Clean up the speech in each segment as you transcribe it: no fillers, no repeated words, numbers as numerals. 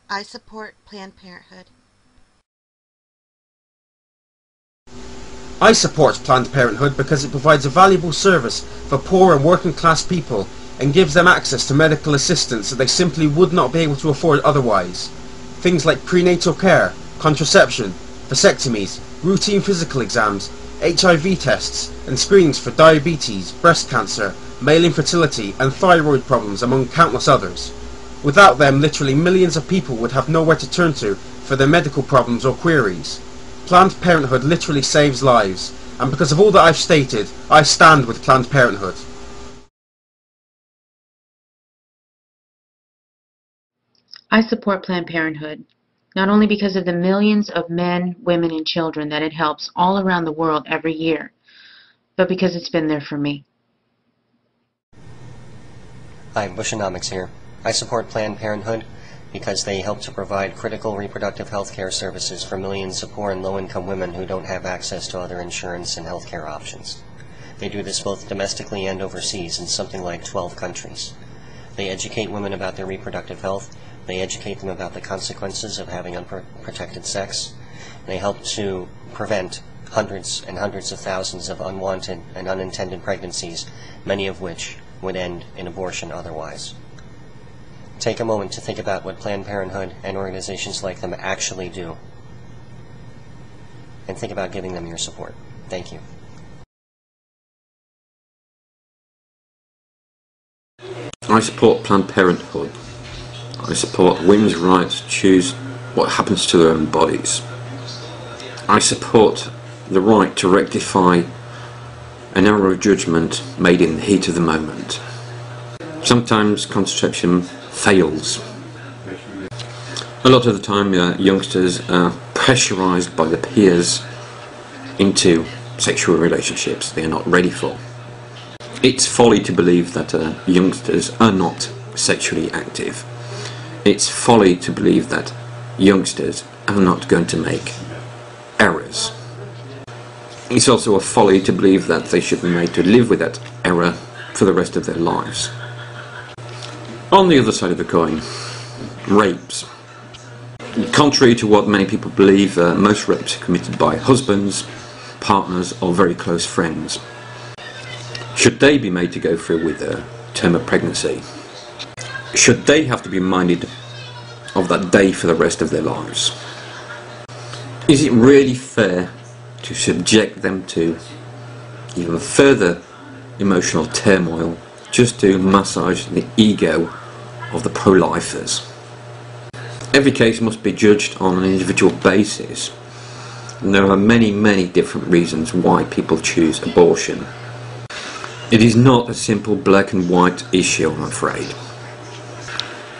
I support Planned Parenthood. I support Planned Parenthood because it provides a valuable service for poor and working class people and gives them access to medical assistance that they simply would not be able to afford otherwise. Things like prenatal care, contraception, vasectomies, routine physical exams, HIV tests, and screenings for diabetes, breast cancer, male infertility, and thyroid problems, among countless others. Without them, literally millions of people would have nowhere to turn to for their medical problems or queries. Planned Parenthood literally saves lives, and because of all that I've stated, I stand with Planned Parenthood. I support Planned Parenthood, not only because of the millions of men, women, and children that it helps all around the world every year, but because it's been there for me. Hi, Bushonomics here. I support Planned Parenthood because they help to provide critical reproductive health care services for millions of poor and low-income women who don't have access to other insurance and health care options. They do this both domestically and overseas in something like 12 countries. They educate women about their reproductive health. They educate them about the consequences of having unprotected sex. They help to prevent hundreds and hundreds of thousands of unwanted and unintended pregnancies, many of which would end in abortion otherwise. Take a moment to think about what Planned Parenthood and organizations like them actually do, and think about giving them your support. Thank you. I support Planned Parenthood. I support women's rights to choose what happens to their own bodies. I support the right to rectify an error of judgment made in the heat of the moment. Sometimes contraception fails. A lot of the time youngsters are pressurised by their peers into sexual relationships they are not ready for. It's folly to believe that youngsters are not sexually active. It's folly to believe that youngsters are not going to make errors. It's also a folly to believe that they should be made to live with that error for the rest of their lives. On the other side of the coin, rapes. Contrary to what many people believe, most rapes are committed by husbands, partners, or very close friends. Should they be made to go through with a term of pregnancy? Should they have to be reminded of that day for the rest of their lives? Is it really fair to subject them to even further emotional turmoil just to massage the ego of the pro-lifers? Every case must be judged on an individual basis, and there are many, many different reasons why people choose abortion. It is not a simple black and white issue, I'm afraid.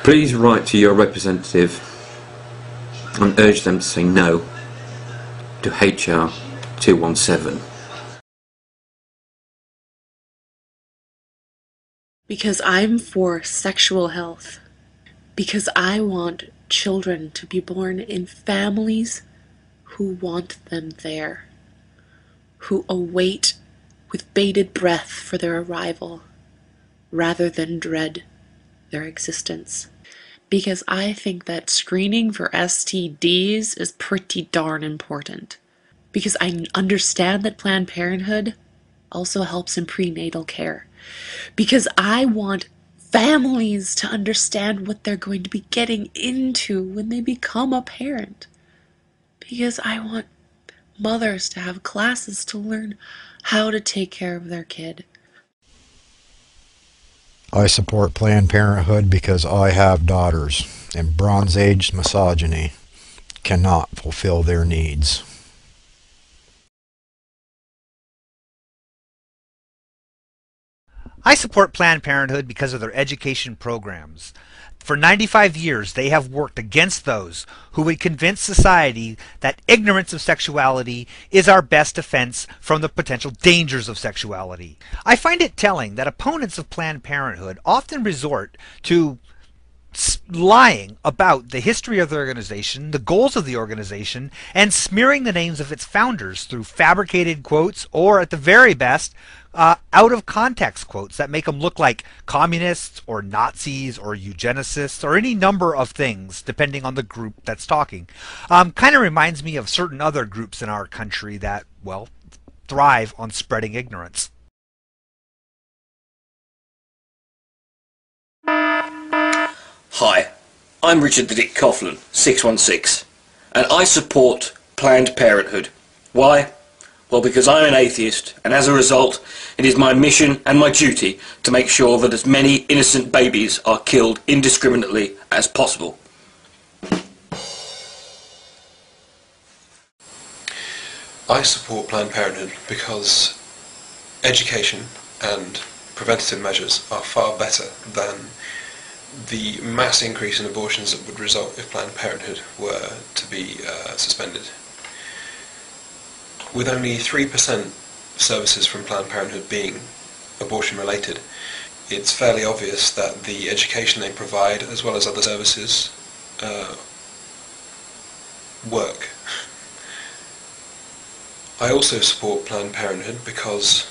Please write to your representative and urge them to say no to HR 217. Because I'm for sexual health. Because I want children to be born in families who want them there, who await with bated breath for their arrival, rather than dread their existence. Because I think that screening for STDs is pretty darn important. Because I understand that Planned Parenthood also helps in prenatal care. Because I want families to understand what they're going to be getting into when they become a parent. Because I want mothers to have classes to learn how to take care of their kid. I support Planned Parenthood because I have daughters, and Bronze Age misogyny cannot fulfill their needs. I support Planned Parenthood because of their education programs. For 95 years, they have worked against those who would convince society that ignorance of sexuality is our best defense from the potential dangers of sexuality. I find it telling that opponents of Planned Parenthood often resort to lying about the history of the organization, the goals of the organization, and smearing the names of its founders through fabricated quotes or, at the very best, out of context quotes that make them look like communists or Nazis or eugenicists or any number of things depending on the group that's talking. Kind of reminds me of certain other groups in our country that, well, thrive on spreading ignorance. Hi, I'm Richard the Dick Coughlin, 616, and I support Planned Parenthood. Why? Well, because I'm an atheist, and as a result, it is my mission and my duty to make sure that as many innocent babies are killed indiscriminately as possible. I support Planned Parenthood because education and preventative measures are far better than the mass increase in abortions that would result if Planned Parenthood were to be suspended. With only 3% services from Planned Parenthood being abortion related, it's fairly obvious that the education they provide, as well as other services, work. I also support Planned Parenthood because,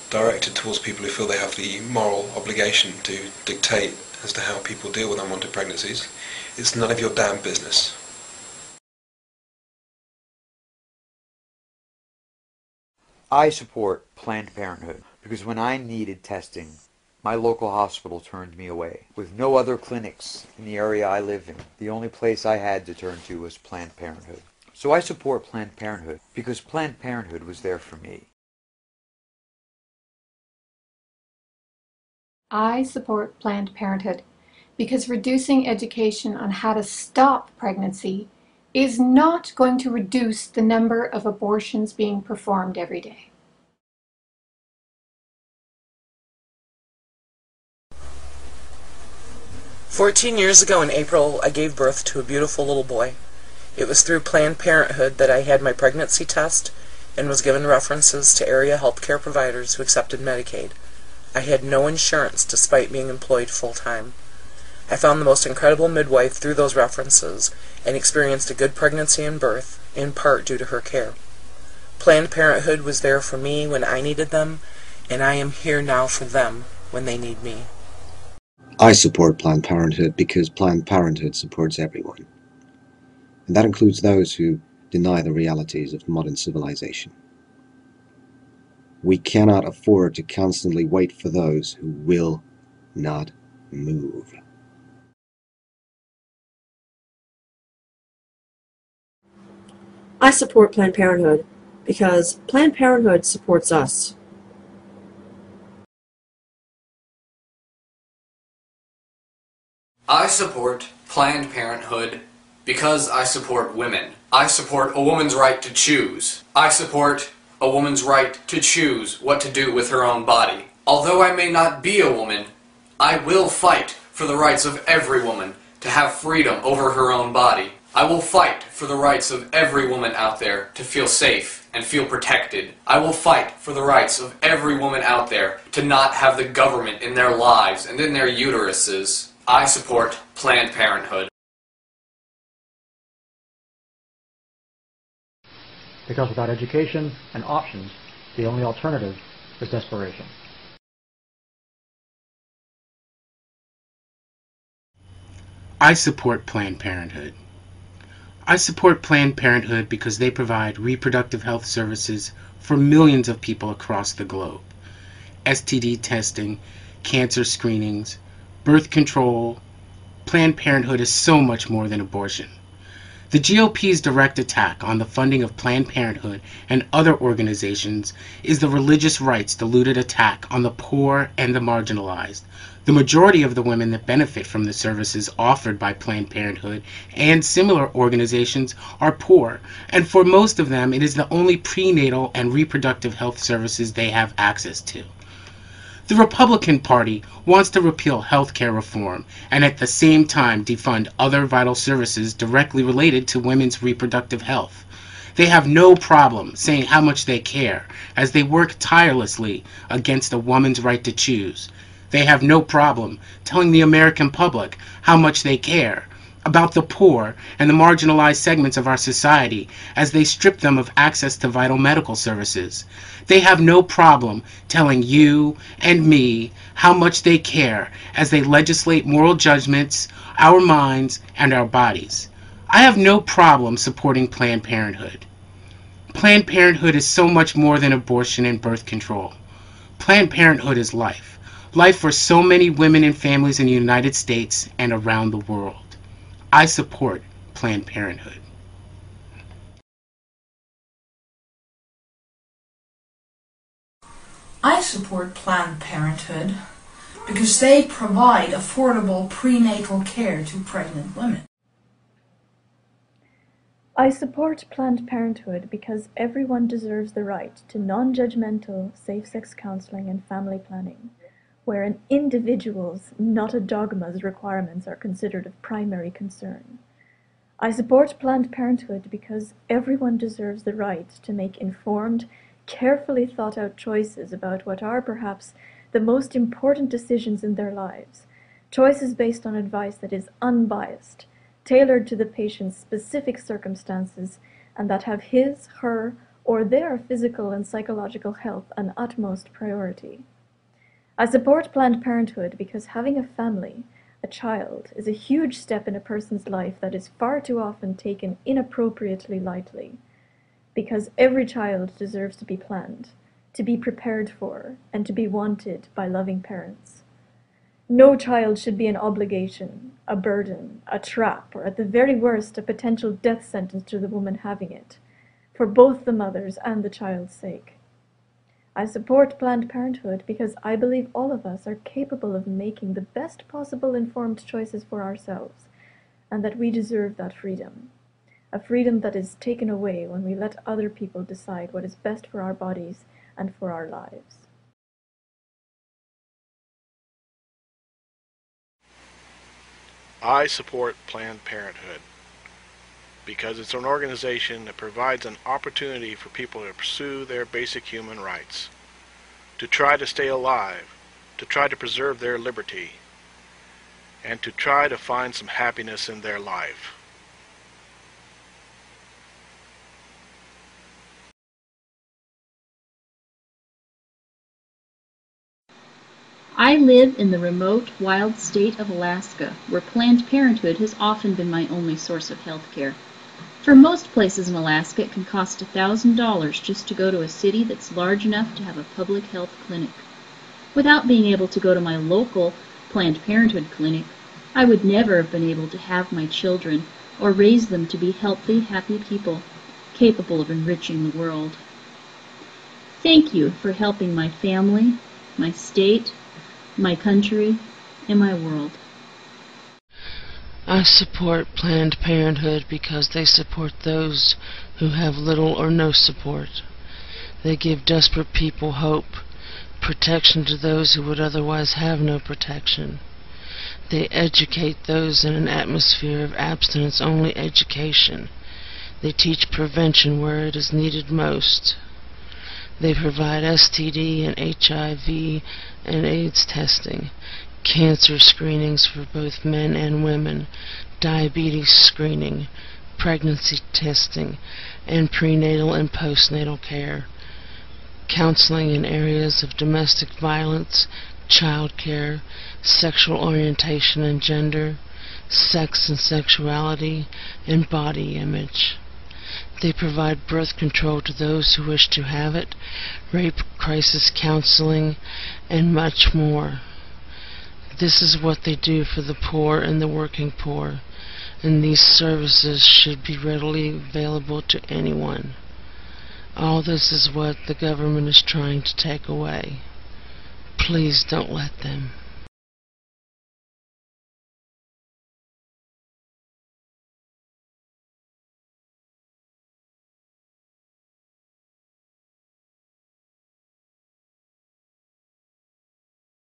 directed towards people who feel they have the moral obligation to dictate as to how people deal with unwanted pregnancies, it's none of your damn business. I support Planned Parenthood because when I needed testing, my local hospital turned me away. With no other clinics in the area I live in, the only place I had to turn to was Planned Parenthood. So I support Planned Parenthood because Planned Parenthood was there for me. I support Planned Parenthood because reducing education on how to stop pregnancy is not going to reduce the number of abortions being performed every day. "14 years ago in April, I gave birth to a beautiful little boy. It was through Planned Parenthood that I had my pregnancy test and was given references to area healthcare providers who accepted Medicaid. I had no insurance despite being employed full-time. I found the most incredible midwife through those references and experienced a good pregnancy and birth, in part due to her care. Planned Parenthood was there for me when I needed them, and I am here now for them when they need me." I support Planned Parenthood because Planned Parenthood supports everyone. And that includes those who deny the realities of modern civilization. We cannot afford to constantly wait for those who will not move. I support Planned Parenthood because Planned Parenthood supports us. I support Planned Parenthood because I support women. I support a woman's right to choose. I support a woman's right to choose what to do with her own body. Although I may not be a woman, I will fight for the rights of every woman to have freedom over her own body. I will fight for the rights of every woman out there to feel safe and feel protected. I will fight for the rights of every woman out there to not have the government in their lives and in their uteruses. I support Planned Parenthood. Because without education and options, the only alternative is desperation. I support Planned Parenthood. I support Planned Parenthood because they provide reproductive health services for millions of people across the globe. STD testing, cancer screenings, birth control. Planned Parenthood is so much more than abortion. The GOP's direct attack on the funding of Planned Parenthood and other organizations is the religious right's diluted attack on the poor and the marginalized. The majority of the women that benefit from the services offered by Planned Parenthood and similar organizations are poor, and for most of them it is the only prenatal and reproductive health services they have access to. The Republican Party wants to repeal health care reform and at the same time defund other vital services directly related to women's reproductive health. They have no problem saying how much they care as they work tirelessly against a woman's right to choose. They have no problem telling the American public how much they care about the poor and the marginalized segments of our society as they strip them of access to vital medical services. They have no problem telling you and me how much they care as they legislate moral judgments, our minds, and our bodies. I have no problem supporting Planned Parenthood. Planned Parenthood is so much more than abortion and birth control. Planned Parenthood is life. Life for so many women and families in the United States and around the world. I support Planned Parenthood. I support Planned Parenthood because they provide affordable prenatal care to pregnant women. I support Planned Parenthood because everyone deserves the right to non-judgmental safe-sex counseling and family planning, where an individual's, not a dogma's, requirements are considered of primary concern. I support Planned Parenthood because everyone deserves the right to make informed, carefully thought-out choices about what are perhaps the most important decisions in their lives, choices based on advice that is unbiased, tailored to the patient's specific circumstances, and that have his, her, or their physical and psychological health an utmost priority. I support Planned Parenthood because having a family, a child, is a huge step in a person's life that is far too often taken inappropriately lightly. Because every child deserves to be planned, to be prepared for, and to be wanted by loving parents. No child should be an obligation, a burden, a trap, or at the very worst, a potential death sentence to the woman having it, for both the mother's and the child's sake. I support Planned Parenthood because I believe all of us are capable of making the best possible informed choices for ourselves, and that we deserve that freedom. A freedom that is taken away when we let other people decide what is best for our bodies and for our lives. I support Planned Parenthood because it's an organization that provides an opportunity for people to pursue their basic human rights, to try to stay alive, to try to preserve their liberty, and to try to find some happiness in their life. I live in the remote, wild state of Alaska, where Planned Parenthood has often been my only source of health care. For most places in Alaska, it can cost $1,000 just to go to a city that's large enough to have a public health clinic. Without being able to go to my local Planned Parenthood clinic, I would never have been able to have my children or raise them to be healthy, happy people, capable of enriching the world. Thank you for helping my family, my state, my country, and my world. I support Planned Parenthood because they support those who have little or no support. They give desperate people hope, protection to those who would otherwise have no protection. They educate those in an atmosphere of abstinence-only education. They teach prevention where it is needed most. They provide STD and HIV and AIDS testing, cancer screenings for both men and women, diabetes screening, pregnancy testing, and prenatal and postnatal care, counseling in areas of domestic violence, child care, sexual orientation and gender, sex and sexuality, and body image. They provide birth control to those who wish to have it, rape crisis counseling, and much more. This is what they do for the poor and the working poor, and these services should be readily available to anyone. All this is what the government is trying to take away. Please don't let them.